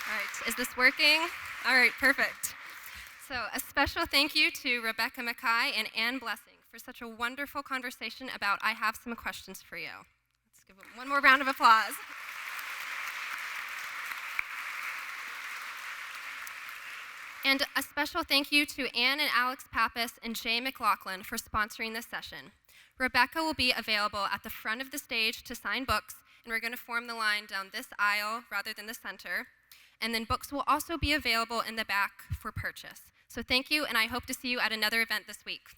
All right, is this working? All right, perfect. So a special thank you to Rebecca Makkai and Anne Blessing for such a wonderful conversation about I Have Some Questions for You. Let's give them one more round of applause. And a special thank you to Anne and Alex Pappas and Jay McLaughlin for sponsoring this session. Rebecca will be available at the front of the stage to sign books, and we're going to form the line down this aisle rather than the center. And then books will also be available in the back for purchase. So thank you, and I hope to see you at another event this week.